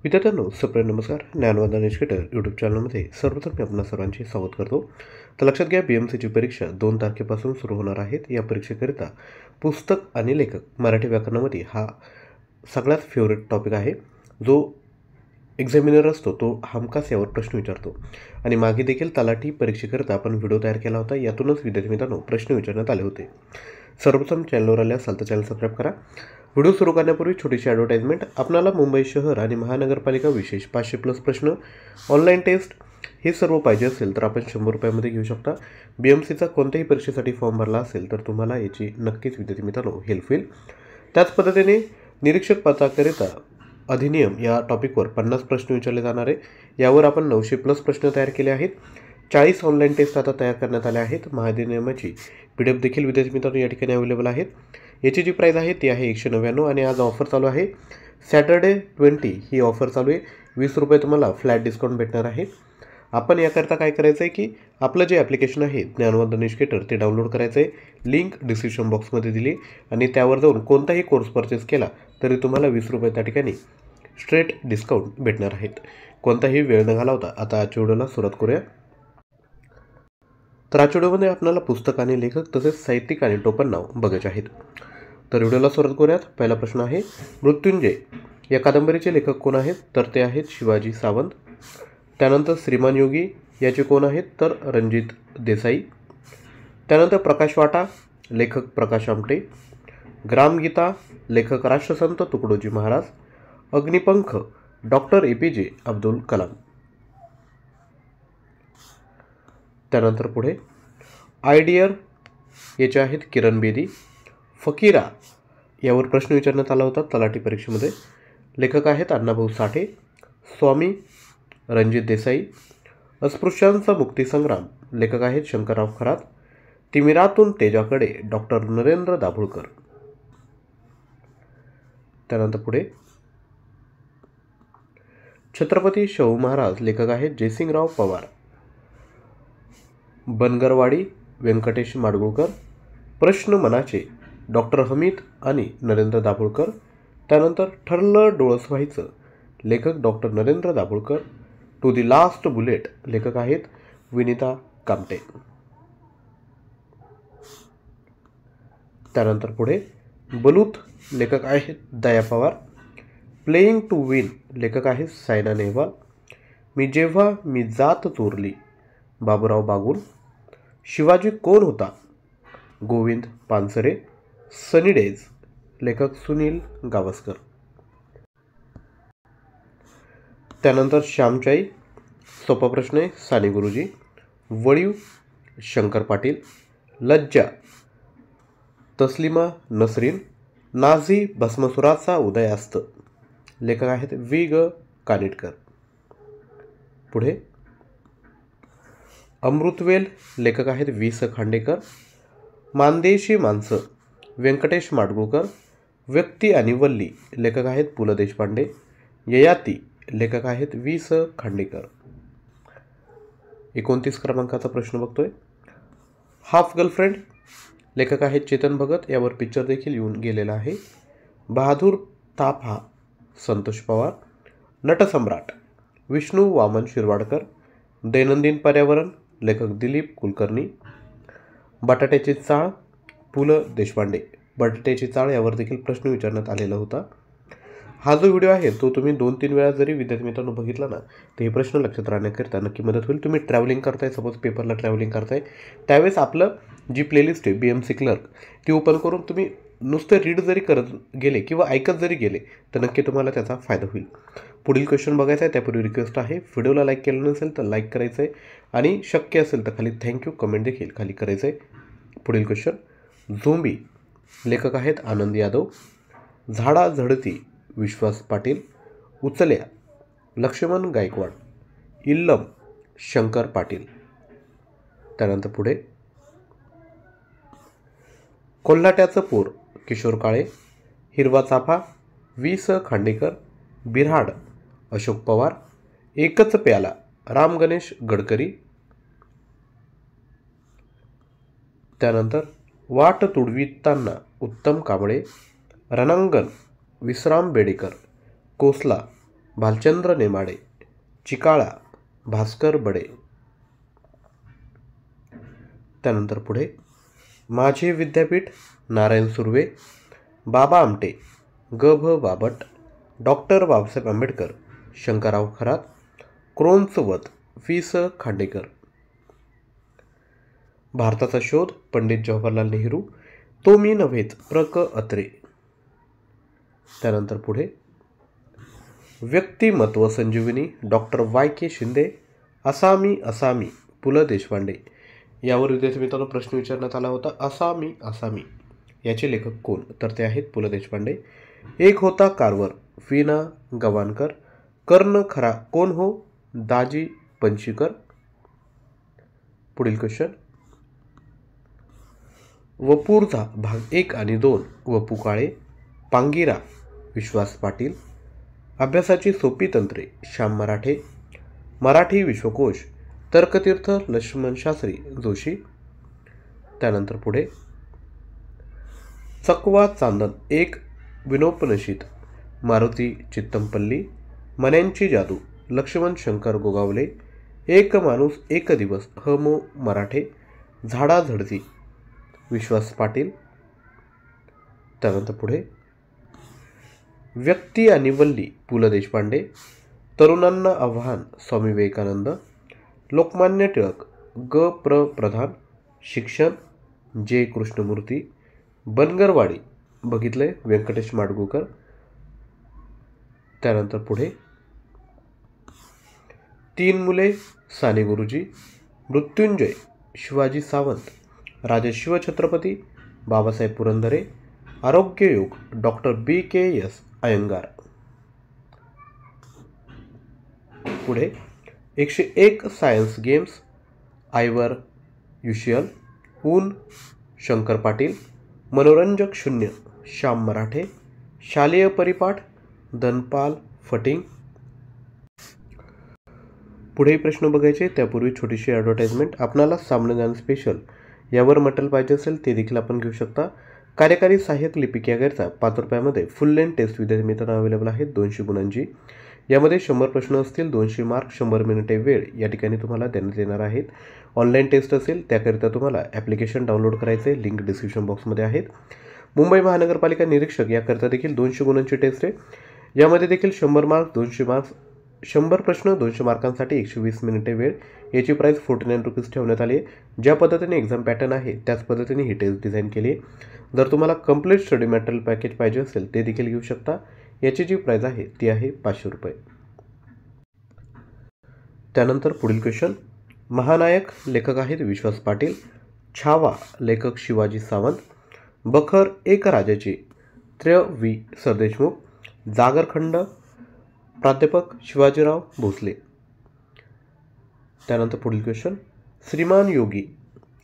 विद्यार्थ्यांनो, सप्रेम नमस्कार. ज्ञानवंदन एज्युकेटर यूट्यूब चॅनलमध्ये सर्वप्रथम मी आपणा सर्वांचे स्वागत करतो. तर लक्षात घ्या, BMCची परीक्षा 2 तारखेपासून सुरू होणार आहेत. या परीक्षेकरिता पुस्तक आणि लेखक मराठी व्याकरणामध्ये हा सगळ्यात फेवरेट टॉपिक आहे. जो एक्झामिनर असतो तो हमखास यावर प्रश्न विचारतो आणि मागे देखील तलाठी परीक्षेकरिता आपण व्हिडिओ तयार केला होता. यातूनच विद्यार्थी मित्रांनो प्रश्न विचारण्यात आले होते. सर्वप्रथम चॅनलवर आले असाल तर चॅनल सबस्क्राईब करा. व्हिडिओ सुरू करण्यापूर्वी छोटीशी ॲडव्हर्टाइजमेंट. आपणाला मुंबई शहर आणि महानगरपालिका विशेष 500+ प्रश्न, ऑनलाईन टेस्ट हे सर्व पाहिजे असेल तर आपण 100 रुपयामध्ये घेऊ शकता. BMCचा कोणत्याही परीक्षेसाठी फॉर्म भरला असेल तर तुम्हाला याची नक्कीच विद्यार्थी मित्रांनो हेल्प होईल. त्याच पद्धतीने निरीक्षक पदाकरिता अधिनियम या टॉपिकवर 50 प्रश्न विचारले जाणार आहे. यावर आपण 900+ प्रश्न तयार केले आहेत. 40 ऑनलाईन टेस्ट आता तयार करण्यात आल्या आहेत. महाधिनियमाची PDF देखील विद्यार्थी मित्रांनो या ठिकाणी अवेलेबल आहेत. याची जी प्राईस आहे ती आहे 199 आणि आज ऑफर चालू आहे. सॅटर्डे 20 ही ऑफर चालू आहे. 20 रुपये तुम्हाला फ्लॅट डिस्काउंट भेटणार आहे. आपण याकरता काय करायचं आहे की आपलं जे ॲप्लिकेशन आहे ज्ञानवंदन एज्युकेटर ते डाउनलोड करायचं आहे. लिंक डिस्क्रिप्शन बॉक्समध्ये दिली आणि त्यावर जाऊन कोणताही कोर्स परचेस केला तरी तुम्हाला 20 रुपये त्या ठिकाणी स्ट्रेट डिस्काउंट भेटणार आहेत. कोणताही वेळ न घालवता आता आजच्या व्हिडिओला सुरुवात करूया. तर आजच्या व्हिडिओमध्ये आपल्याला पुस्तक आणि लेखक तसेच साहित्यिक आणि टोपण नाव बघायचे आहेत. तर व्हिडिओला सुरुवात करूयात. पहिला प्रश्न आहे, मृत्युंजय या कादंबरीचे लेखक कोण आहेत? तर ते आहेत शिवाजी सावंत. त्यानंतर श्रीमान योगी याचे कोण आहेत? तर रणजित देसाई. त्यानंतर प्रकाश वाटा, लेखक प्रकाश आमटे. ग्रामगीता, लेखक राष्ट्रसंत तुकडोजी महाराज. Agnipankh, doctor APJ Abdul Kalam. त्यानंतर पुढे आयडियर याचे आहेत किरण बेदी. फकीरा यावर प्रश्न विचारण्यात आला होता तलाठी परीक्षेमध्ये. लेखक आहेत अण्णाभाऊ साठे. स्वामी, रणजित देसाई. अस्पृश्यांचा मुक्तीसंग्राम, लेखक आहेत शंकरराव खरात. तिमिरातून तेजाकडे, डॉक्टर नरेंद्र दाभोळकर. त्यानंतर पुढे छत्रपती शाहू महाराज, लेखक आहेत जयसिंगराव पवार. बनगरवाडी, व्यंकटेश माडगुळकर. प्रश्न मनाचे, डॉक्टर हमीद आणि नरेंद्र दाभोळकर. त्यानंतर ठरलं डोळस व्हायचं, लेखक doctor Narendra Dabholkar. To the last bullet, लेखक आहेत विनिता कामटे. त्यानंतर पुढे बलूत, लेखक आहेत Daya Pawar. Playing to win, लेखक आहेत सायना नेहवाल. मी जेव्हा मी जात चोरली, बाबूराव बागुल. शिवाजी कोण होता? गोविंद पानसरे. सनी डेज, लेखक सुनील गावस्कर. त्यानंतर श्यामचाई, सोपा प्रश्न आहे, साने गुरुजी. वळीव, शंकर पाटील. लज्जा, तस्लिमा नसरीन. नाझी भस्मसुराचा उदयास्त, लेखक आहेत V.G. कानिटकर. पुढे अमृतवेल, लेखक आहेत V.S. खांडेकर. मानदेशी माणसं, व्यंकटेश माडगुळकर. व्यक्ती आणि वल्ली, लेखक आहेत पु ल देशपांडे. ययाती, लेखक आहेत V.S. खांडेकर. 29 क्रमांकाचा प्रश्न बघतोय. हाफ गर्लफ्रेंड, लेखक आहेत चेतन भगत. यावर पिक्चर देखील येऊन गेलेला आहे. बहादूर ताफा, संतोष पवार. नटसम्राट, विष्णू वामन शिरवाडकर. दैनंदिन पर्यावरण, लेखक दिलीप कुलकर्णी. बटाट्याची चाळ, पु ल देशपांडे. बटाट्याची चाळ यावर देखील प्रश्न विचारण्यात आलेला होता. हा जो व्हिडिओ आहे तो तुम्ही 2-3 वेळा जरी विद्यार्थी मित्रांनो बघितला ना तर हे प्रश्न लक्षात राहण्याकरिता नक्की मदत होईल. तुम्ही ट्रॅव्हलिंग करताय, सपोज पेपरला ट्रॅव्हलिंग करताय, त्यावेळेस आपलं जी प्लेलिस्ट आहे BMC क्लर्क ती ओपन करून तुम्ही नुसतं रीड जरी करत गेले किंवा ऐकत जरी गेले तर नक्की तुम्हाला त्याचा फायदा होईल. पुढील क्वेश्चन बघायचा आहे. त्यापूर्वी रिक्वेस्ट आहे, व्हिडिओला लाईक केलं नसेल तर लाईक करायचं आहे आणि शक्य असेल तर खाली थँक्यू कमेंट देखील खाली करायचं आहे. पुढील क्वेश्चन, झोंबी, लेखक आहेत आनंद यादव. झाडा झडती, विश्वास पाटील. उचल्या, लक्ष्मण गायकवाड. इल्लम, शंकर पाटील. त्यानंतर पुढे कोल्हाट्याचं पोर, किशोर काळे. हिरवा चाफा, V.S. खांडेकर. बिऱ्हाड, अशोक पवार. एकच प्याला, राम गणेश गडकरी. त्यानंतर वाट तुडविताना, उत्तम कांबळे. रणांगण, विश्राम बेडेकर. कोसला, भालचंद्र नेमाडे, चिकाळा, भास्कर बडे. त्यानंतर पुढे माझे विद्यापीठ, नारायण सुर्वे, बाबा आमटे, ग भ बाबट, डॉक्टर बाबासाहेब आंबेडकर, शंकरराव खरात, क्रोनचं वध, वि स खांडेकर. भारताचा शोध, पंडित जवाहरलाल नेहरू, तो मी नव्हेच, प्र क अत्रे. त्यानंतर पुढे व्यक्तिमत्व संजीवनी, डॉक्टर वाय के शिंदे, असामी असामी, पु ल देशपांडे. यावर विद्यार्थी मित्रांनो प्रश्न विचारण्यात आला होता. असामी असामी याचे लेखक कोण? तर ते आहेत पु ल देशपांडे. एक होता कारवर, वि ना गवाणकर, कर्ण खरा कोण हो, दाजी पणशीकर. पुढील क्वेश्चन, वपुर्झा भाग 1 आणि 2, वपू काळे, पांगिरा, विश्वास पाटील. अभ्यासाची सोपी तंत्रे, श्याम मराठे, मराठी विश्वकोश, तर्कतीर्थ, लक्ष्मण शास्त्री जोशी. त्यानंतर पुढे चकवा चांदन, एक विनोपनशीत, मारुती चित्तमपल्ली, मन्यांची जादू, लक्ष्मण शंकर गोगावले, एक माणूस एक दिवस, ह मो मराठे, झाडाझडती, विश्वास पाटील. त्यानंतर पुढे व्यक्ती आणि वल्ली, पु ल देशपांडे, तरुणांना आव्हान, स्वामी विवेकानंद, लोकमान्य टिळक, ग प्र प्रधान, शिक्षण, जे कृष्णमूर्ती, बनगरवाडी, बघितलंय, व्यंकटेश माडगूळकर. त्यानंतर पुढे तीन मुले, साने गुरुजी, मृत्युंजय, शिवाजी सावंत, राजे शिवछत्रपती, बाबासाहेब पुरंदरे, आरोग्ययोग, डॉक्टर बी के एस अयंगार. पुढे 101 सायन्स गेम्स, आयवर युशियल, ऊन, शंकर पाटील, मनोरंजक शून्य, श्याम मराठे, शालेय परिपाठ, धनपाल फटिंग. पुढे प्रश्न बघायचे त्यापूर्वी छोटीशी ॲडव्हर्टाइजमेंट. आपणाला सामान्य ज्ञान स्पेशल यावर मटेरियल पाहिजे असेल ते देखील आपण घेऊ शकता. कार्यकारी सहाय्यक लिपिक या गैरचा 5 रुपयामध्ये फुल लेंथ टेस्ट विद्यार्थी मित्रांनो अवेलेबल आहेत 200 गुणांची. यामध्ये 100 प्रश्न असतील, 200 मार्क, 100 मिनिटे वेळ या ठिकाणी तुम्हाला देण्यात येणार आहेत. ऑनलाईन टेस्ट असेल त्याकरिता तुम्हाला ॲप्लिकेशन डाउनलोड करायचे, लिंक डिस्क्रिप्शन बॉक्समध्ये आहेत. मुंबई महानगरपालिका निरीक्षक याकरिता देखील 200 गुणांची टेस्ट आहे. यामध्ये देखील 100 मार्क्स, 200 मार्क्स, 100 प्रश्न, 200 मार्कांसाठी 120 मिनिटे वेळ. याची प्राईस 49 रुपीज ठेवण्यात आली आहे. ज्या पद्धतीने एक्झाम पॅटर्न आहे त्याच पद्धतीने ही टेस्ट डिझाईन केली आहे. जर तुम्हाला कंप्लीट स्टडी मॅटेरियल पॅकेज पाहिजे असेल ते देखील घेऊ शकता. याची जी प्राईस आहे ती आहे 500 रुपये. त्यानंतर पुढील क्वेश्चन, महानायक लेखक आहेत विश्वास पाटील, छावा लेखक शिवाजी सावंत, बखर एक राजाची, वि सरदेशमुख, जागरखंड प्राध्यापक शिवाजीराव भोसले. त्यानंतर पुढील क्वेश्चन, श्रीमान योगी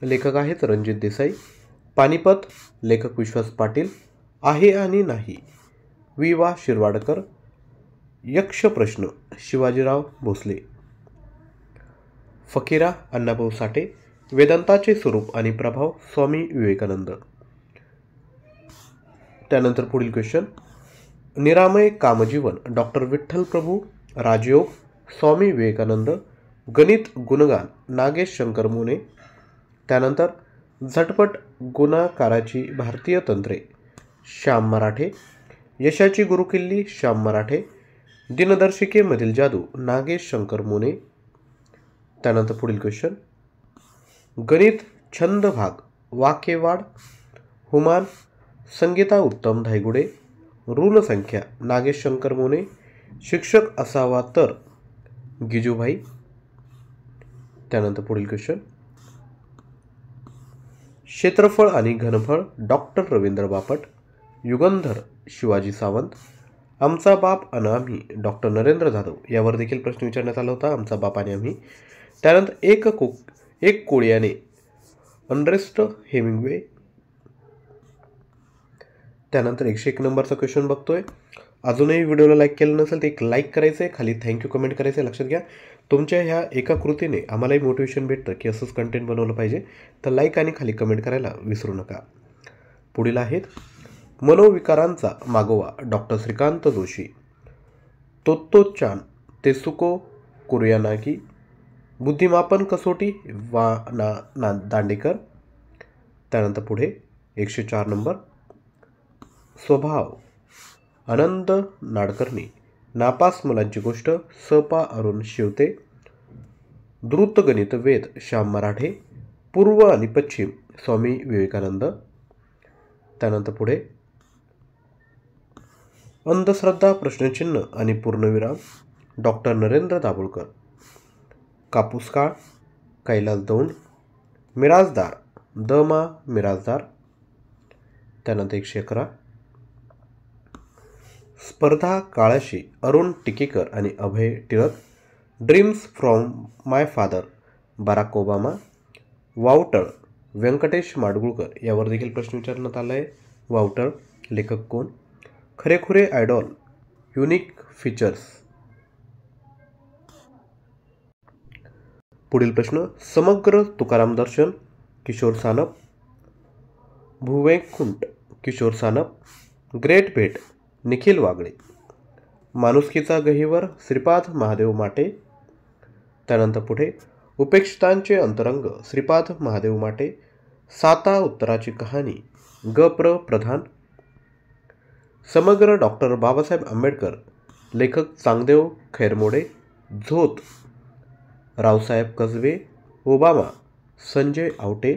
लेखक आहेत रणजित देसाई, पानिपत लेखक विश्वास पाटील, आहे आणि नाही, वि वा शिरवाडकर, यक्ष प्रश्न शिवाजीराव भोसले, फकीरा अण्णाभाऊ साठे, वेदांताचे स्वरूप आणि प्रभाव स्वामी विवेकानंद. त्यानंतर पुढील क्वेश्चन, निरामय कामजीवन डॉक्टर विठ्ठल प्रभू, राजयोग स्वामी विवेकानंद, गणित गुणगान नागेश शंकर मोने. त्यानंतर झटपट गुणाकाराची भारतीय तंत्रे श्याम मराठे, यशाची गुरुकिल्ली श्याम मराठे, दिनदर्शिकेमधील जादू नागेश शंकर मोने. त्यानंतर पुढील क्वेश्चन, गणित छंद भाग वाकेवाड हुमान, संगीता उत्तम धायगुडे, ऋण संख्या नागेश शंकर मोने, शिक्षक असावा तर गिजूभाई. त्यानंतर पुढील क्वेश्चन, क्षेत्रफळ आणि घनफळ डॉक्टर रवींद्र बापट, युगंधर शिवाजी सावंत, आमचा बाप आणि आम्ही डॉक्टर नरेंद्र जाधव. यावर देखील प्रश्न विचारण्यात आला होता, आमचा बाप आणि आम्ही. त्यानंतर एक कोळ्याने अनरेस्ट हेमिंग्वे. त्यानंतर 101 नंबरचा क्वेश्चन बघतोय. अजूनही व्हिडिओला लाईक केलं नसेल तर एक लाईक करायचं आहे, खाली थँक्यू कमेंट करायचं आहे. लक्षात घ्या, तुमच्या ह्या एका कृतीने आम्हालाही मोटिवेशन भेटतं की असंच कंटेंट बनवलं पाहिजे. तर लाईक आणि खाली कमेंट करायला विसरू नका. पुढील आहेत मनोविकारांचा मागोवा doctor Shrikant Joshi, Tottochan Tetsuko कुर्यानागी, बुद्धिमापन कसोटी वा ना दांडेकर. त्यानंतर पुढे 104 नंबर स्वभाव आनंद नाडकर्णी, नापास मुलांची गोष्ट सपा अरुण शिवते, द्रुत गणित वेद श्याम मराठे, पूर्व आणि पश्चिम स्वामी विवेकानंद. त्यानंतर पुढे अंधश्रद्धा प्रश्नचिन्ह आणि पूर्णविराम डॉक्टर नरेंद्र दाभोळकर, कापूस काळ कैलास दौंड, मिराजदार द मा मिराजदार. त्यानंतर 111 स्पर्धा काळाशी अरुण टिकेकर आणि Abhay Tilak, dreams from my father Barack Obama, Vavtal Vyankatesh Madgulkar यावर देखील प्रश्न विचारण्यात आला आहे. वावटळ लेखक कोण? खरेखुरे आयडॉल युनिक फीचर्स. पुढील प्रश्न समग्र तुकाराम दर्शन किशोर सानप, भुवैकुंठ किशोर सानप, ग्रेट भेट निखिल वागळे, माणुसकीचा गहिवर श्रीपाद महादेव माटे. त्यानंतर पुढे उपेक्षितांचे अंतरंग श्रीपाद महादेव माटे, साता उत्तराची कहाणी ग प्र प्रधान, समग्र डॉक्टर बाबासाहेब आंबेडकर लेखक चांगदेव खैरमोडे, झोत रावसाहेब कसबे, ओबामा संजय आवटे.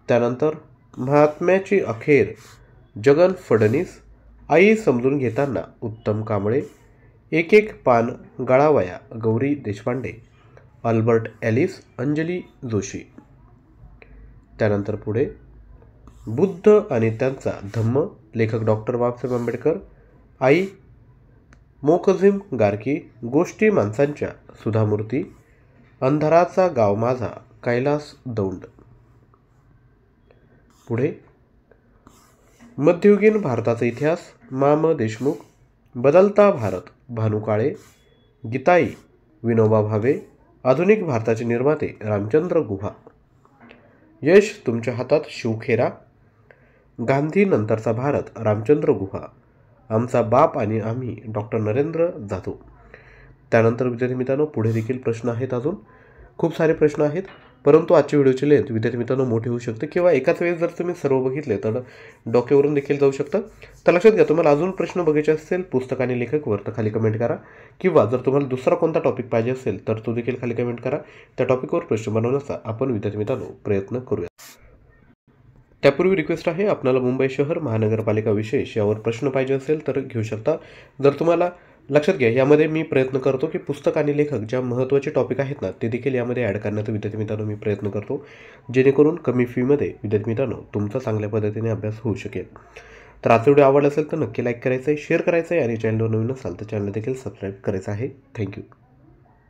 त्यानंतर महात्म्याची अखेर जगन फडणीस, आई समजून घेताना उत्तम कांबळे, एक एक पान गळावया गौरी देशपांडे, अल्बर्ट ॲलिस अंजली जोशी. त्यानंतर पुढे बुद्ध आणि त्यांचा धम्म लेखक डॉक्टर बाबासाहेब आंबेडकर, आई मोखझिम गार्की, गोष्टी माणसांच्या सुधामूर्ती, अंधाराचा गाव माझा कैलास दौंड. पुढे मध्ययुगीन भारताचा इतिहास माम देशमुख, बदलता भारत भानू काळे, गीताई विनोबा भावे, आधुनिक भारताचे निर्माते रामचंद्र गुहा, यश तुमच्या हातात शिवखेरा, गांधी नंतरचा भारत रामचंद्र गुहा, आमचा बाप आणि आम्ही डॉक्टर नरेंद्र जाधव. त्यानंतर विद्यार्थी मित्रांनो पुढे देखील प्रश्न आहेत, अजून खूप सारे प्रश्न आहेत, परंतु आजच्या व्हिडिओची लेंथ विद्यार्थी मित्रांनो मोठी होऊ शकते किंवा एकाच वेळेस जर तुम्ही सर्व बघितले तर डोक्यावरून देखील जाऊ शकतं. तर लक्षात घ्या, तुम्हाला अजून प्रश्न बघायचे असेल पुस्तक आणि लेखकवर तर खाली कमेंट करा, किंवा जर तुम्हाला दुसरा कोणता टॉपिक पाहिजे असेल तर तो देखील खाली कमेंट करा. त्या टॉपिकवर प्रश्न बनवण्याचा आपण विद्यार्थी मित्रांनो प्रयत्न करूया. त्यापूर्वी रिक्वेस्ट आहे, आपल्याला मुंबई शहर महानगरपालिका विशेष यावर प्रश्न पाहिजे असेल तर घेऊ शकता. जर तुम्हाला लक्षात घ्या, यामध्ये मी प्रयत्न करतो की पुस्तक आणि लेखक ज्या महत्त्वाचे टॉपिक आहेत ना ते देखील यामध्ये ॲड करण्याचा विद्यार्थी मित्रांनो मी प्रयत्न करतो, जेणेकरून कमी फीमध्ये विद्यार्थी मित्रांनो तुमचा चांगल्या पद्धतीने अभ्यास होऊ शकेल. तर आजचा व्हिडिओ आवडला असेल तर नक्की लाईक करायचं आहे, शेअर करायचं आहे आणि चॅनलवर नवीन असाल तर चॅनल देखील सबस्क्राईब करायचं आहे. थँक्यू.